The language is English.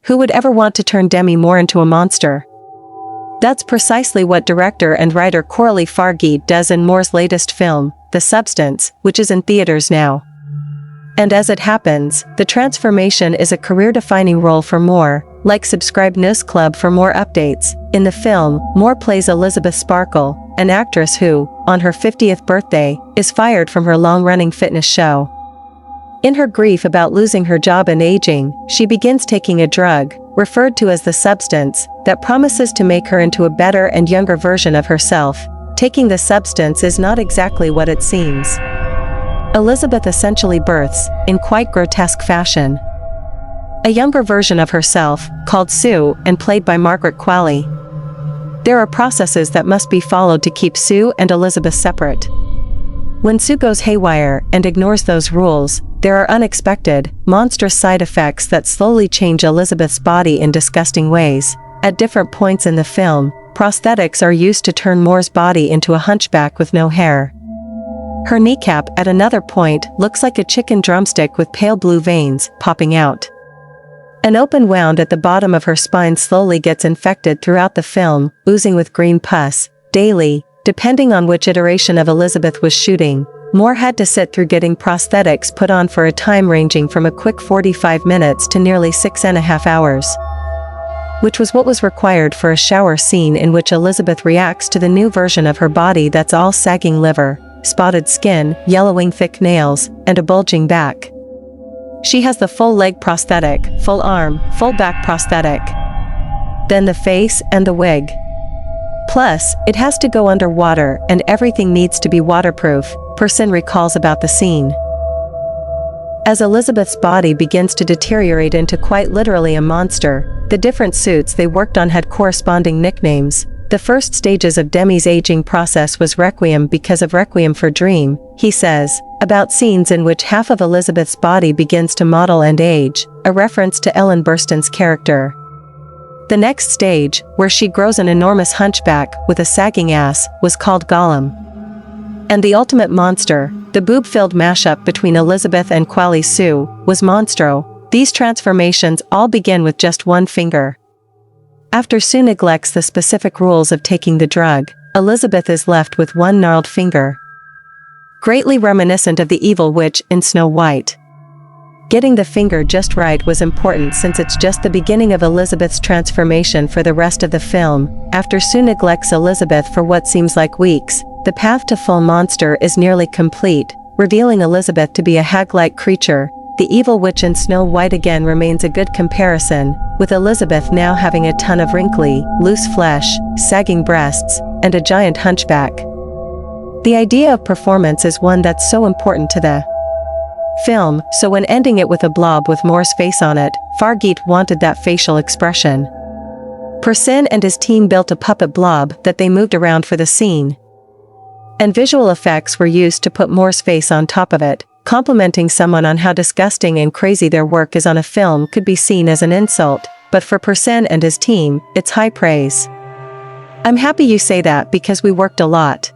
Who would ever want to turn Demi Moore into a monster? That's precisely what director and writer Coralie Fargeat does in Moore's latest film, The Substance, which is in theaters now. And as it happens, the transformation is a career-defining role for Moore. Subscribe NewzClub for more updates. In the film, Moore plays Elizabeth Sparkle, an actress who, on her 50th birthday, is fired from her long-running fitness show. In her grief about losing her job and aging, she begins taking a drug, referred to as the substance, that promises to make her into a better and younger version of herself. Taking the substance is not exactly what it seems. Elizabeth essentially births, in quite grotesque fashion, a younger version of herself, called Sue and played by Margaret Qualley. There are processes that must be followed to keep Sue and Elizabeth separate. When Sue goes haywire and ignores those rules, there are unexpected, monstrous side effects that slowly change Elizabeth's body in disgusting ways. At different points in the film, prosthetics are used to turn Moore's body into a hunchback with no hair. Her kneecap at another point looks like a chicken drumstick with pale blue veins popping out. An open wound at the bottom of her spine slowly gets infected throughout the film, oozing with green pus. Daily, depending on which iteration of Elizabeth was shooting, Moore had to sit through getting prosthetics put on for a time ranging from a quick 45 minutes to nearly 6.5 hours. Which was what was required for a shower scene in which Elizabeth reacts to the new version of her body that's all sagging liver, spotted skin, yellowing thick nails, and a bulging back. She has the full leg prosthetic, full arm, full back prosthetic. Then the face and the wig. Plus, it has to go underwater and everything needs to be waterproof, Person recalls about the scene. As Elizabeth's body begins to deteriorate into quite literally a monster, the different suits they worked on had corresponding nicknames. The first stages of Demi's aging process was Requiem because of Requiem for Dream, he says, about scenes in which half of Elizabeth's body begins to model and age, a reference to Ellen Burstyn's character. The next stage, where she grows an enormous hunchback with a sagging ass, was called Gollum. And the ultimate monster, the boob-filled mashup between Elizabeth and Qualley Sue, was Monstro. These transformations all begin with just one finger. After Sue neglects the specific rules of taking the drug, Elizabeth is left with one gnarled finger. Greatly reminiscent of the evil witch in Snow White. Getting the finger just right was important since it's just the beginning of Elizabeth's transformation for the rest of the film. After Sue neglects Elizabeth for what seems like weeks, the path to full monster is nearly complete, revealing Elizabeth to be a hag-like creature. The evil witch in Snow White again remains a good comparison, with Elizabeth now having a ton of wrinkly, loose flesh, sagging breasts, and a giant hunchback. The idea of performance is one that's so important to the film, so when ending it with a blob with Moore's face on it, Fargeat wanted that facial expression. Person and his team built a puppet blob that they moved around for the scene. And visual effects were used to put Moore's face on top of it. Complimenting someone on how disgusting and crazy their work is on a film could be seen as an insult, but for Person and his team, it's high praise. I'm happy you say that because we worked a lot.